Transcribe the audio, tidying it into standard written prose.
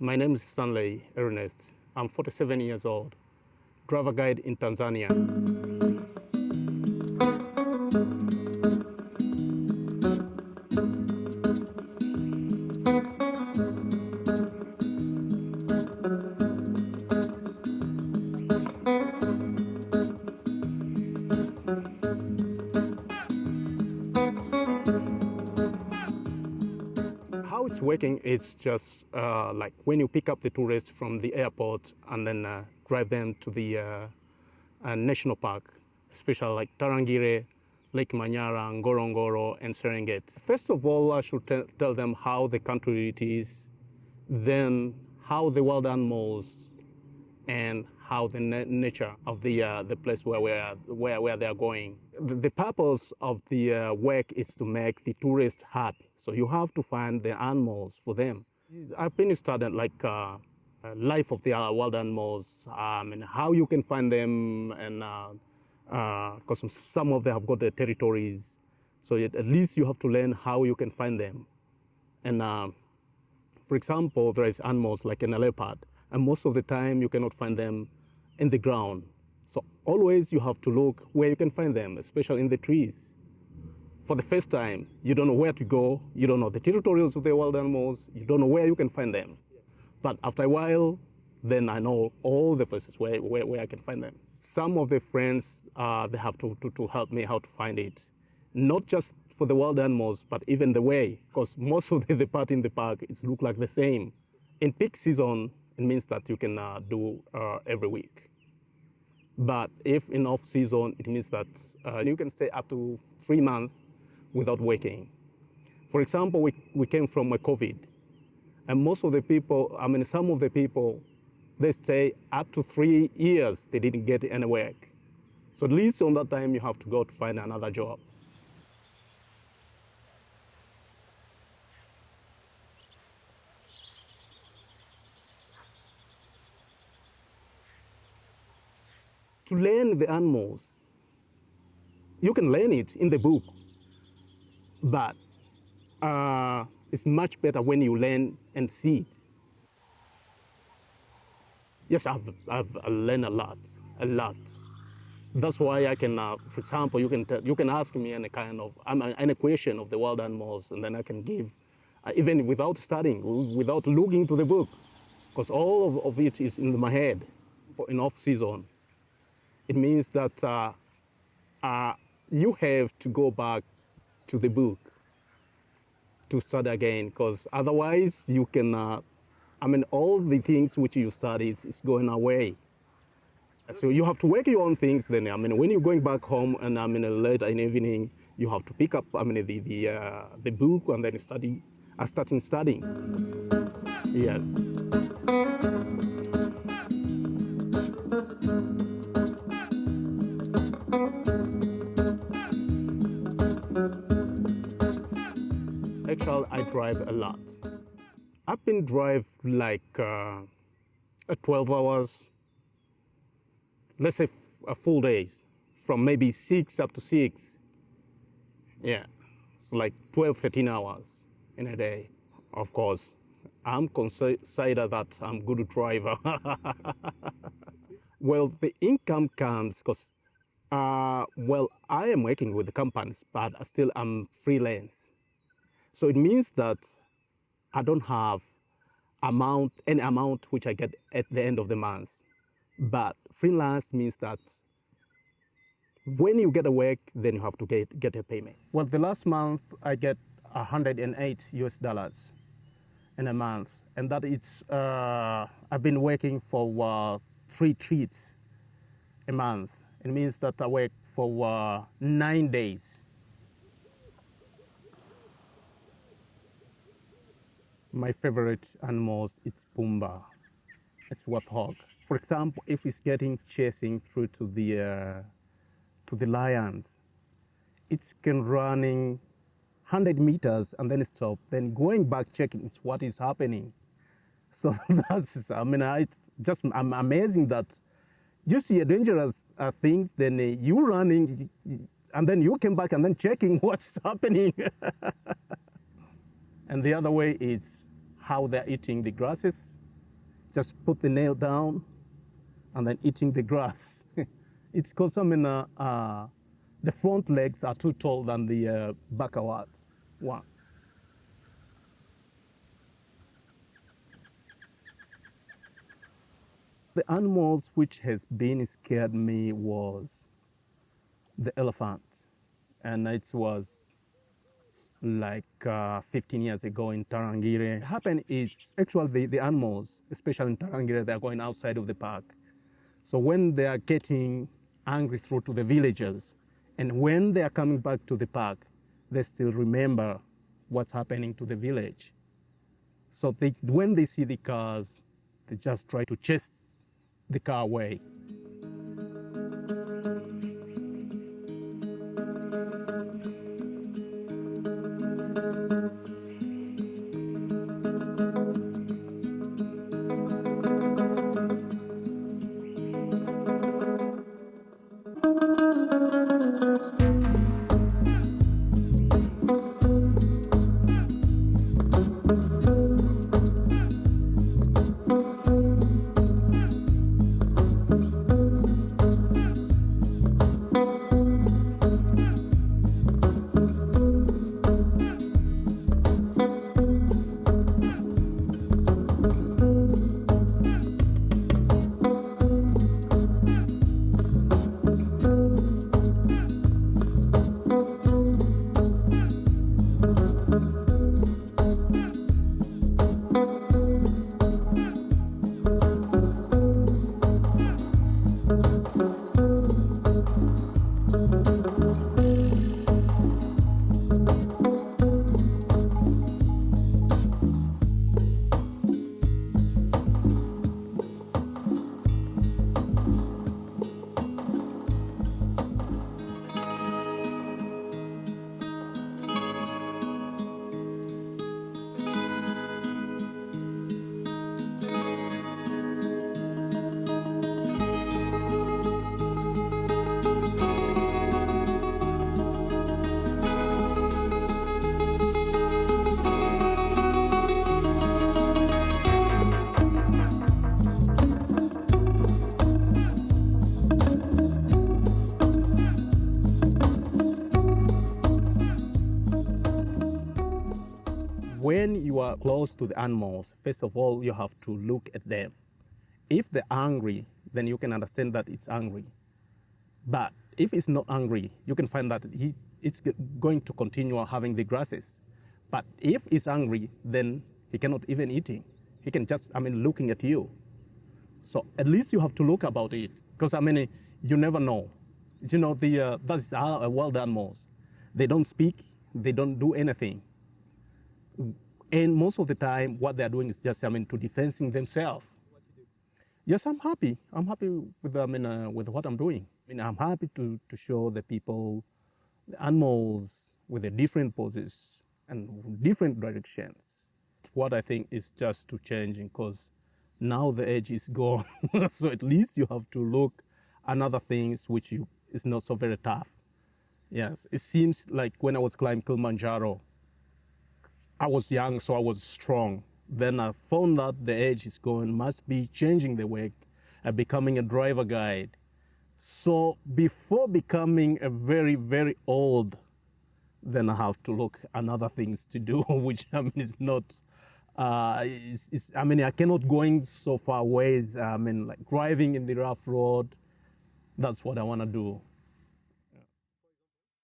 My name is Stanley. I'm 47 years old, driver guide in Tanzania. How it's working is just like when you pick up the tourists from the airport and then drive them to the national park, especially like Tarangire, Lake Manyara, Ngorongoro, and Serengeti. First of all, I should tell them how the country it is, then how the wild animals, and how the nature of the place where they are going. The purpose of the work is to make the tourists happy. So you have to find the animals for them. I've been studying like life of the wild animals and how you can find them, and because some of them have got their territories. So at least you have to learn how you can find them. And for example, there is animals like a leopard, and most of the time you cannot find them in the ground. So always you have to look where you can find them, especially in the trees. For the first time, you don't know where to go, you don't know the territories of the wild animals, you don't know where you can find them. But after a while, then I know all the places where I can find them. Some of the friends, they have to help me how to find it. Not just for the wild animals, but even the way, because most of the part in the park, it looks like the same. In peak season, it means that you can do every week. But if in off season, it means that you can stay up to 3 months without working. For example, we came from a COVID, and most of the people, some of the people, they stay up to 3 years, they didn't get any work. So at least on that time, you have to go to find another job. To learn the animals, you can learn it in the book, but it's much better when you learn and see it. Yes, I've learned a lot. That's why I can, for example, you can ask me any kind of any question of the wild animals, and then I can give, even without studying, without looking to the book, because all of it is in my head. In off season, it means that you have to go back to the book to study again, because otherwise you can, all the things which you study is going away. So you have to work your own things then. When you're going back home and late in the evening, you have to pick up the book and then starting studying. Yes. Actually, I drive a lot. I've been drive like 12 hours, let's say a full day, from maybe 6 up to 6. Yeah, it's like 12, 13 hours in a day. Of course, I'm considered that I'm a good driver. Well, the income comes because, I am working with the companies, but still I'm freelance. So it means that I don't have any amount which I get at the end of the month. But freelance means that when you get a work, then you have to get a payment. Well, the last month I get $108 in a month, and that it's I've been working for 3 trips a month. It means that I work for 9 days. My favorite animals, it's Pumba. It's warthog. For example, if it's chasing through to the lions, it can running 100 meters and then stop, then going back checking what is happening. So that's, it's just amazing that you see dangerous things, then you running, and then you came back and then checking what's happening. And the other way is how they're eating the grasses just put the nail down and then eating the grass. It's because the front legs are too tall than the backward ones. The animals which has been scared me was the elephant, and it was like 15 years ago in Tarangire. What happened is actually the animals, especially in Tarangire, they are going outside of the park. So when they are getting angry through to the villagers, and when they are coming back to the park, they still remember what's happening to the village. So when they see the cars, they just try to chase the car away. When you are close to the animals, first of all, you have to look at them. If they're angry, then you can understand that it's angry. But if it's not angry, you can find that it's going to continue having the grasses. But if it's angry, then he cannot even eating. He can just, looking at you. So at least you have to look about it. Because, you never know. That's how wild animals. They don't speak, they don't do anything. And most of the time, what they're doing is just, to defending themselves. Yes, I'm happy. I'm happy with, with what I'm doing. I'm happy to show the people, the animals with the different poses and different directions. What I think is just to changing, because now the edge is gone. So at least you have to look at other things which is not so very tough. Yes, it seems like when I was climbing Kilimanjaro, I was young, so I was strong. Then I found that the edge is going, must be changing the way, becoming a driver guide. So before becoming a very, very old, then I have to look at other things to do, which is not, I cannot going so far ways. Like driving in the rough road. That's what I want to do.